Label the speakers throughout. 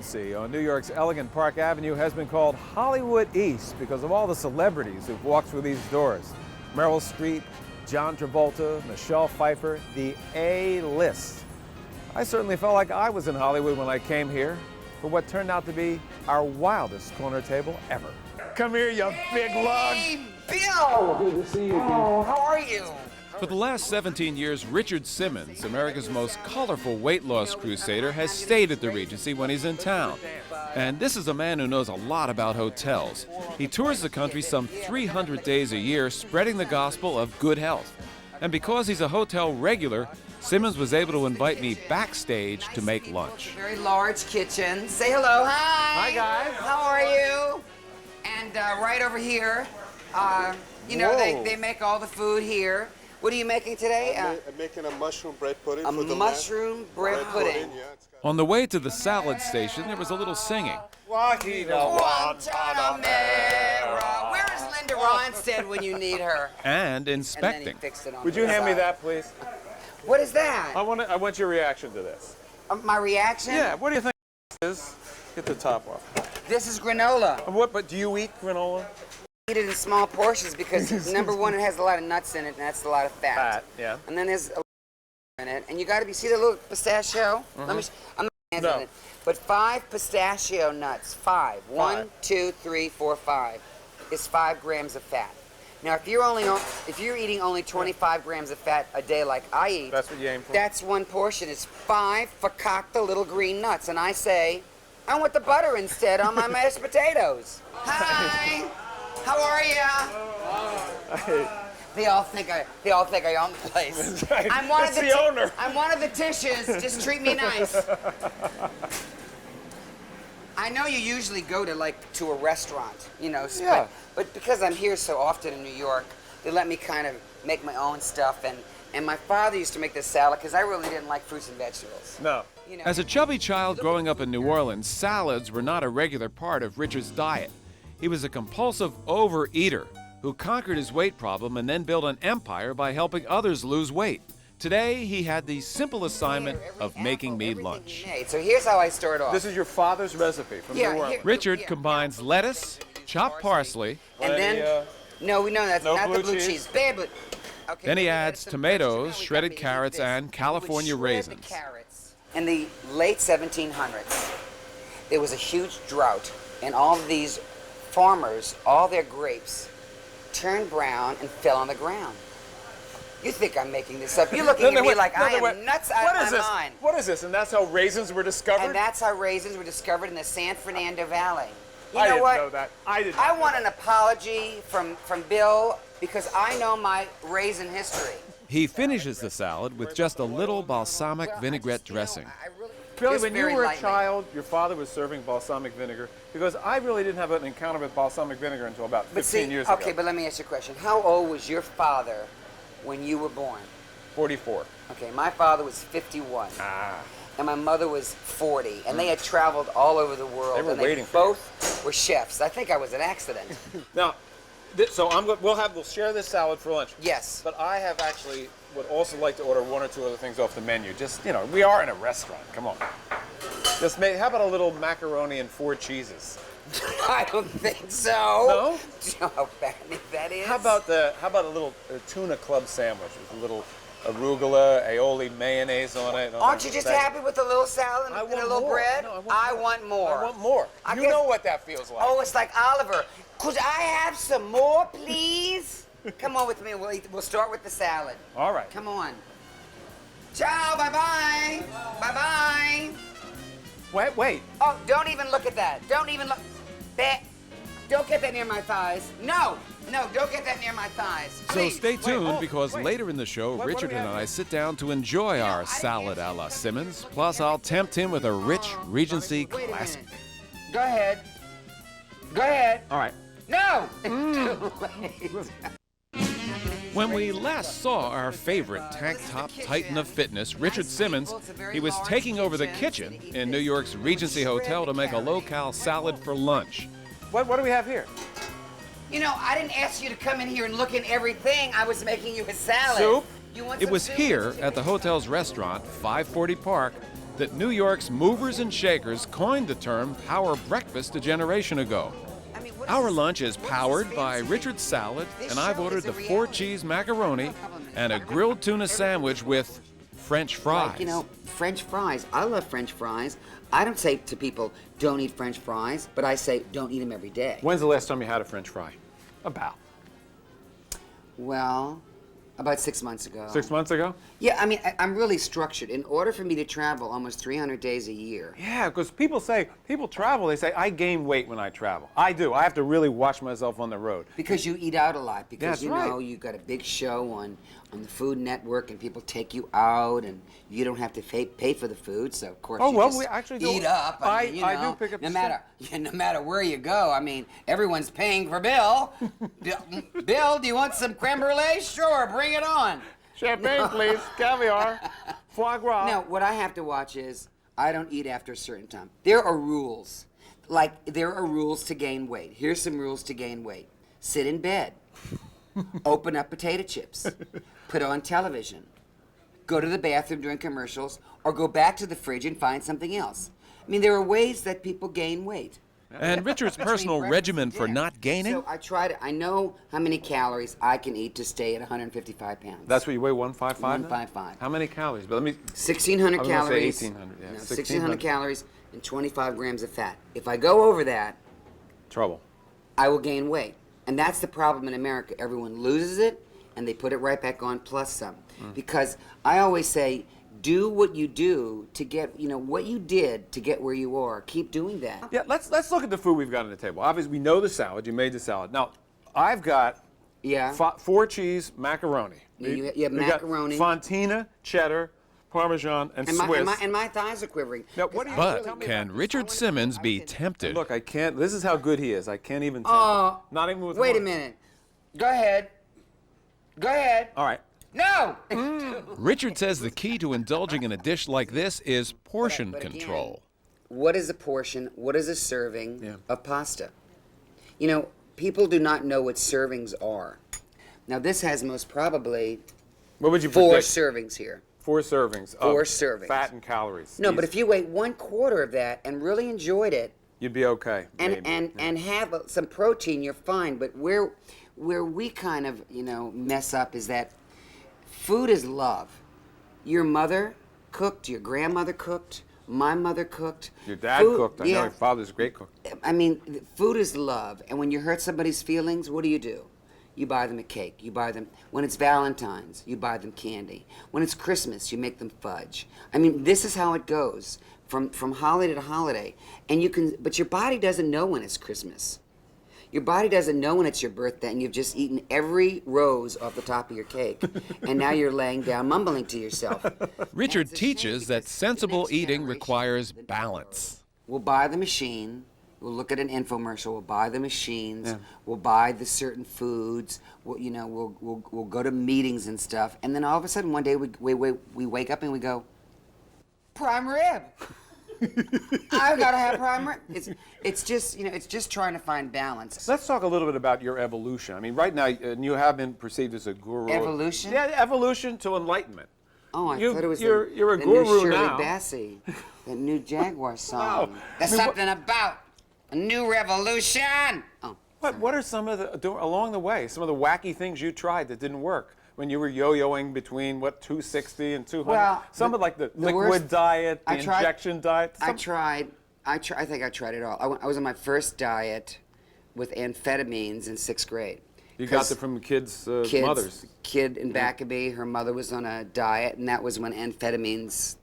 Speaker 1: On New York's elegant Park Avenue has been called Hollywood East because of all the celebrities who've walked through these doors. Meryl Streep, John Travolta, Michelle Pfeiffer, the A-list. I certainly felt like I was in Hollywood when I came here for what turned out to be our wildest corner table ever. Come here, you big lug.
Speaker 2: Hey, Bill!
Speaker 1: Good to see you.
Speaker 2: Oh, how are you?
Speaker 3: For the last 17 years, Richard Simmons, America's most colorful weight loss crusader, has stayed at the Regency when he's in town. And this is a man who knows a lot about hotels. He tours the country some 300 days a year, spreading the gospel of good health. And because he's a hotel regular, Simmons was able to invite me backstage to make lunch.
Speaker 2: Very large kitchen. Say hello. Hi.
Speaker 1: Hi, guys.
Speaker 2: How are you? And right over here, they make all the food here. What are you making today?
Speaker 4: I'm making a mushroom bread pudding.
Speaker 2: A mushroom bread pudding.
Speaker 4: Yeah,
Speaker 3: On the way to the salad station, there was a little singing.
Speaker 2: Guantanamera. Where is Linda Ronstadt when you need her?
Speaker 3: And
Speaker 2: And
Speaker 3: inspecting.
Speaker 2: then he fixed it on
Speaker 1: Would
Speaker 2: the
Speaker 1: you hand me
Speaker 2: side.
Speaker 1: that, please?
Speaker 2: What is that?
Speaker 1: I want your reaction to this.
Speaker 2: My reaction?
Speaker 1: Yeah, what do you think this is? Get the top off.
Speaker 2: This is granola.
Speaker 1: But do you eat granola?
Speaker 2: Eat it in small portions because number one, it has a lot of nuts in it, and that's a lot of fat.
Speaker 1: Fat, yeah.
Speaker 2: And then there's a in it, and you got to be see the little pistachio. Let me. I'm not answering it, but 5 pistachio nuts. 5. 1, 2, 3, 4, 5 is 5 grams of fat. Now, if you're eating only 25 grams of fat a day, like I eat,
Speaker 1: That's what you aim for?
Speaker 2: that's one portion. It's 5 fakakta little green nuts, and I say, I want the butter instead on my mashed potatoes. Hi. How are ya? They all think I own the place.
Speaker 1: Right.
Speaker 2: I'm one
Speaker 1: It's
Speaker 2: of
Speaker 1: the owner.
Speaker 2: I'm one of the dishes. Just treat me nice. I know you usually go to a restaurant,
Speaker 1: Yeah.
Speaker 2: but because I'm here so often in New York, they let me kind of make my own stuff. And my father used to make this salad because I really didn't like fruits and vegetables.
Speaker 1: No.
Speaker 3: As a chubby child growing up in New Orleans, salads were not a regular part of Richard's diet. He was a compulsive overeater who conquered his weight problem and then built an empire by helping others lose weight. Today, he had the simple assignment of making me lunch.
Speaker 2: So here's how I start off.
Speaker 1: This is your father's recipe from New Orleans.
Speaker 3: Richard combines lettuce, chopped parsley,
Speaker 2: And then, no, that's
Speaker 1: no
Speaker 2: not
Speaker 1: blue
Speaker 2: the blue
Speaker 1: cheese?
Speaker 2: cheese. Babe, but, okay,
Speaker 3: then he
Speaker 2: we
Speaker 3: adds
Speaker 2: got some
Speaker 3: tomatoes,
Speaker 2: fresh-
Speaker 3: shredded
Speaker 2: we got
Speaker 3: carrots,
Speaker 2: this.
Speaker 3: and
Speaker 2: We would
Speaker 3: California
Speaker 2: shred the
Speaker 3: raisins.
Speaker 2: carrots. In the late 1700s, there was a huge drought, and all of these farmers, all their grapes, turned brown and fell on the ground. You think I'm making this up? You're looking at me like I am nuts out of my mind.
Speaker 1: What is this? And that's how raisins were discovered?
Speaker 2: And that's how raisins were discovered in the San Fernando Valley. You
Speaker 1: I
Speaker 2: know
Speaker 1: didn't
Speaker 2: what?
Speaker 1: know that. I didn't
Speaker 2: I
Speaker 1: know
Speaker 2: want
Speaker 1: that.
Speaker 2: an apology from Bill because I know my raisin history.
Speaker 3: He finishes the salad with just a little balsamic vinaigrette dressing.
Speaker 1: Billy,
Speaker 2: Just
Speaker 1: when you
Speaker 2: very
Speaker 1: were a
Speaker 2: lightly.
Speaker 1: child, your father was serving balsamic vinegar because I really didn't have an encounter with balsamic vinegar until about 15 years ago.
Speaker 2: Okay, but let me ask you a question. How old was your father when you were born?
Speaker 1: 44.
Speaker 2: Okay, my father was 51.
Speaker 1: Ah.
Speaker 2: And my mother was 40. And they had traveled all over the world.
Speaker 1: They were
Speaker 2: and
Speaker 1: waiting for you.
Speaker 2: both were chefs. I think I was an accident.
Speaker 1: Now, so we'll share this salad for lunch.
Speaker 2: Yes.
Speaker 1: But I have actually would also like to order 1 or 2 other things off the menu. Just, we are in a restaurant. Come on. How about a little macaroni and 4 cheeses?
Speaker 2: I don't think so.
Speaker 1: No?
Speaker 2: Do you know how fattening that is?
Speaker 1: How about a little tuna club sandwich with a little arugula, aioli, mayonnaise on it?
Speaker 2: Aren't you just happy with a little salad and a little
Speaker 1: more.
Speaker 2: bread?
Speaker 1: No,
Speaker 2: I want more.
Speaker 1: I want more.
Speaker 2: I
Speaker 1: You
Speaker 2: guess-
Speaker 1: know what that feels like.
Speaker 2: Oh, it's like Oliver. Could I have some more, please? Come on with me. We'll start with the salad.
Speaker 1: All right.
Speaker 2: Come on. Ciao. Bye-bye. Bye-bye.
Speaker 1: Wait.
Speaker 2: Oh, don't even look at that. Don't even look. Don't get that near my thighs. No, don't get that near my thighs.
Speaker 3: So
Speaker 2: Please.
Speaker 3: stay tuned because
Speaker 1: wait.
Speaker 3: later in the show,
Speaker 1: What do
Speaker 3: Richard
Speaker 1: we
Speaker 3: and
Speaker 1: have
Speaker 3: I
Speaker 1: here?
Speaker 3: sit down to enjoy our salad a la Simmons. Plus, I'll tempt him with a rich Regency
Speaker 2: Wait a
Speaker 3: classic.
Speaker 2: minute. Go ahead. Go ahead.
Speaker 1: All right.
Speaker 2: No. Too late.
Speaker 3: When we last saw our favorite tank top titan of fitness, Richard Simmons, he was taking over the kitchen in New York's Regency Hotel to make a locale salad for lunch.
Speaker 1: What do we have here?
Speaker 2: I didn't ask you to come in here and look in everything. I was making you a salad.
Speaker 1: Soup?
Speaker 2: You want
Speaker 3: It
Speaker 2: some
Speaker 3: was
Speaker 2: soup?
Speaker 3: here at the hotel's restaurant, 540 Park, that New York's movers and shakers coined the term power breakfast a generation ago. Our lunch is powered by Richard's salad, and I've ordered the 4-cheese macaroni and a grilled tuna sandwich with French fries.
Speaker 2: Like, you know, French fries. I love French fries. I don't say to people, don't eat French fries, but I say, don't eat them every day.
Speaker 1: When's the last time you had a French fry? About.
Speaker 2: Well, about 6 months ago.
Speaker 1: 6 months ago?
Speaker 2: Yeah, I mean, I'm really structured. In order for me to travel almost 300 days a year.
Speaker 1: Yeah, because people travel, they say, I gain weight when I travel. I do. I have to really watch myself on the road.
Speaker 2: Because you eat out a lot. Because,
Speaker 1: That's
Speaker 2: you
Speaker 1: right.
Speaker 2: know, you've got a big show on the Food Network, and people take you out, and you don't have to pay for the food, so of course
Speaker 1: We actually do.
Speaker 2: eat up. I mean, you
Speaker 1: I
Speaker 2: know,
Speaker 1: do pick up
Speaker 2: no matter where you go. I mean, everyone's paying for Bill. Bill, do you want some creme brulee? Sure, bring it on.
Speaker 1: Champagne, please. Caviar. Foie gras.
Speaker 2: Now, what I have to watch is I don't eat after a certain time. There are rules. Like, there are rules to gain weight. Here's some rules to gain weight. Sit in bed. Open up potato chips. Put on television. Go to the bathroom during commercials, or go back to the fridge and find something else. I mean, there are ways that people gain weight.
Speaker 3: And Richard's personal regimen for not gaining?
Speaker 2: So I know how many calories I can eat to stay at 155 pounds.
Speaker 1: That's what you weigh, 155?
Speaker 2: 155.
Speaker 1: How many calories? But let me.
Speaker 2: 1,600
Speaker 1: I was gonna say
Speaker 2: calories.
Speaker 1: 1,800, yeah,
Speaker 2: No,
Speaker 1: 1,600
Speaker 2: calories and 25 grams of fat. If I go over that,
Speaker 1: Trouble.
Speaker 2: I will gain weight. And that's the problem in America. Everyone loses it, and they put it right back on plus some. Because I always say, do what you do to get, what you did to get where you are. Keep doing that.
Speaker 1: Yeah, let's look at the food we've got on the table. Obviously, we know the salad. You made the salad. Now, I've got 4-cheese macaroni.
Speaker 2: You have
Speaker 1: We've got
Speaker 2: macaroni.
Speaker 1: Fontina, cheddar, Parmesan, and Swiss.
Speaker 2: And my thighs are quivering.
Speaker 1: Now, what do you
Speaker 3: But
Speaker 1: tell me
Speaker 3: can
Speaker 1: about-
Speaker 3: Richard Simmons be tempted?
Speaker 1: Look, I can't. This is how good he is. I can't even tell.
Speaker 2: Oh,
Speaker 1: Not even with
Speaker 2: wait a
Speaker 1: one.
Speaker 2: minute. Go ahead. Go ahead.
Speaker 1: All right.
Speaker 2: No!
Speaker 3: Richard says the key to indulging in a dish like this is portion
Speaker 2: But again,
Speaker 3: control.
Speaker 2: What is a portion? What is a serving
Speaker 1: Yeah.
Speaker 2: of pasta? You know, people do not know what servings are. Now, this has most probably
Speaker 1: What would you
Speaker 2: 4
Speaker 1: predict?
Speaker 2: servings here.
Speaker 1: 4 servings. of
Speaker 2: 4 servings.
Speaker 1: Fat and calories.
Speaker 2: No, but
Speaker 1: Easy.
Speaker 2: if you ate 1/4 of that and really enjoyed it,
Speaker 1: You'd be okay.
Speaker 2: and
Speaker 1: maybe.
Speaker 2: and have some protein, you're fine. But where we kind of mess up is that food is love. Your mother cooked, your grandmother cooked, my mother cooked.
Speaker 1: Your dad
Speaker 2: Food-
Speaker 1: cooked. I know your father's a great cook.
Speaker 2: I mean, food is love, and when you hurt somebody's feelings, what do? You buy them a cake. You buy them, when it's Valentine's, you buy them candy. When it's Christmas, you make them fudge. I mean, this is how it goes from holiday to holiday. And but your body doesn't know when it's Christmas. Your body doesn't know when it's your birthday, and you've just eaten every rose off the top of your cake. And now you're laying down mumbling to yourself.
Speaker 3: Richard
Speaker 2: it's a shame
Speaker 3: teaches
Speaker 2: because
Speaker 3: that
Speaker 2: the
Speaker 3: sensible
Speaker 2: next
Speaker 3: eating
Speaker 2: generation
Speaker 3: requires
Speaker 2: will never
Speaker 3: balance.
Speaker 2: We'll buy the machine. We'll look at an infomercial. We'll buy the machines. We'll buy the certain foods. We'll go to meetings and stuff. And then all of a sudden, one day we wake up and we go, prime rib. I've got to have prime rib. It's just trying to find balance.
Speaker 1: Let's talk a little bit about your evolution. I mean, right now, you have been perceived as a guru.
Speaker 2: Evolution?
Speaker 1: Yeah, evolution to enlightenment.
Speaker 2: Oh, I
Speaker 1: You-
Speaker 2: thought it was
Speaker 1: you're a
Speaker 2: the
Speaker 1: guru
Speaker 2: new Shirley
Speaker 1: now.
Speaker 2: Bassey, that new Jaguar song.
Speaker 1: Wow.
Speaker 2: There's
Speaker 1: I mean,
Speaker 2: something about a new revolution. Oh,
Speaker 1: What are some of along the way, some of the wacky things you tried that didn't work? When you were yo-yoing between, 260 and 200?
Speaker 2: Well,
Speaker 1: some of like the liquid
Speaker 2: worst-
Speaker 1: diet, the
Speaker 2: I tried-
Speaker 1: injection diet.
Speaker 2: I think I tried it all. I was on my first diet with amphetamines in 6th grade.
Speaker 1: You got it from kids' mothers.
Speaker 2: Kid in Backabee, her mother was on a diet, and that was when amphetamines,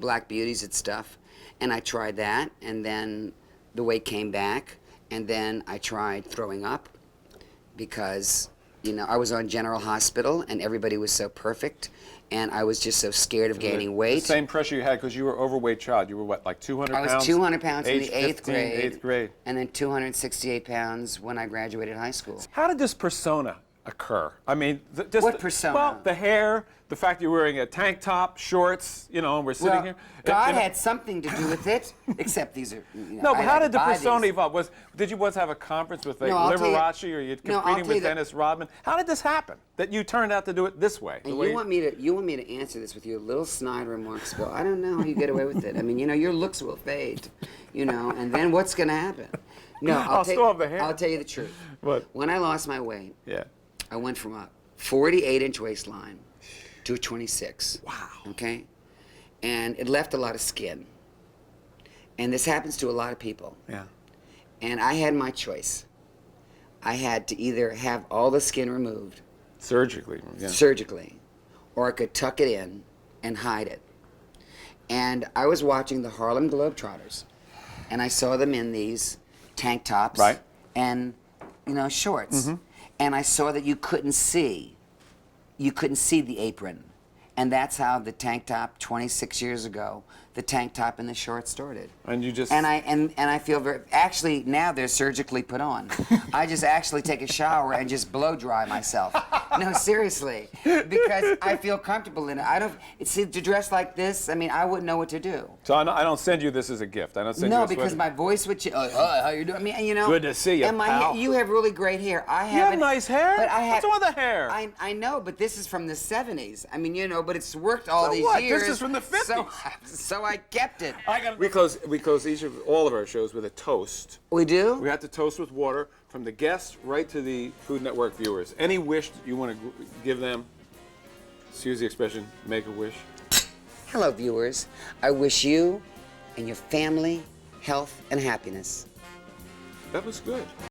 Speaker 2: Black Beauties and stuff. And I tried that, and then the weight came back, and then I tried throwing up because, I was on General Hospital, and everybody was so perfect, and I was just so scared of gaining weight.
Speaker 1: The same pressure you had because you were an overweight child. You were what, like 200 pounds?
Speaker 2: I was 200 pounds in
Speaker 1: Age
Speaker 2: the 8th
Speaker 1: 15,
Speaker 2: grade.
Speaker 1: 8th grade.
Speaker 2: And then 268 pounds when I graduated high school.
Speaker 1: How did this persona occur? I mean, just
Speaker 2: What persona?
Speaker 1: Well, the hair, the fact you're wearing a tank top, shorts, you know, and we're sitting here.
Speaker 2: God had something to do with it, except these are.
Speaker 1: No, but how did the persona evolve? Did you once have a conference with like Liberace, or you're competing with Dennis Rodman? How did this happen? That you turned out to do it this way?
Speaker 2: And you want me to answer this with your little snide remarks? Well, I don't know how you get away with it. I mean, you know, your looks will fade, you know, and then what's going to happen? No,
Speaker 1: I'll still have the hair.
Speaker 2: I'll tell you the truth.
Speaker 1: What?
Speaker 2: When I lost my weight,
Speaker 1: Yeah.
Speaker 2: I went from a 48-inch waistline to a 26.
Speaker 1: Wow.
Speaker 2: Okay? And it left a lot of skin. And this happens to a lot of people.
Speaker 1: Yeah.
Speaker 2: And I had my choice. I had to either have all the skin removed
Speaker 1: Surgically. Yeah.
Speaker 2: surgically, or I could tuck it in and hide it. And I was watching the Harlem Globetrotters, and I saw them in these tank tops
Speaker 1: Right.
Speaker 2: and, you know, shorts. And I saw that you couldn't see the apron. And that's how the tank top 26 years ago, the tank top and the shorts started.
Speaker 1: And you just...
Speaker 2: And I feel very, actually now they're surgically put on. I just actually take a shower and just blow dry myself. No, seriously, because I feel comfortable in it. I don't, see, to dress like this, I mean, I wouldn't know what to do.
Speaker 1: So I don't send you this as a gift. I don't send you
Speaker 2: No,
Speaker 1: a
Speaker 2: because
Speaker 1: sweater.
Speaker 2: my voice would change. How you doing? I mean, you know.
Speaker 1: Good to see you,
Speaker 2: and my
Speaker 1: pal.
Speaker 2: you have really great hair. I
Speaker 1: You have nice hair.
Speaker 2: But I have.
Speaker 1: What's wrong with the hair?
Speaker 2: I know, but this is from the 70s. I mean, you know, but it's worked all
Speaker 1: So
Speaker 2: these
Speaker 1: what?
Speaker 2: years.
Speaker 1: This is from the 50s.
Speaker 2: So I kept it.
Speaker 1: We close all of our shows with a toast.
Speaker 2: We do?
Speaker 1: We have to toast with water from the guests right to the Food Network viewers. Any wish that you want to give them? Let's use the expression, make a wish.
Speaker 2: Hello, viewers. I wish you and your family health and happiness.
Speaker 1: That was good.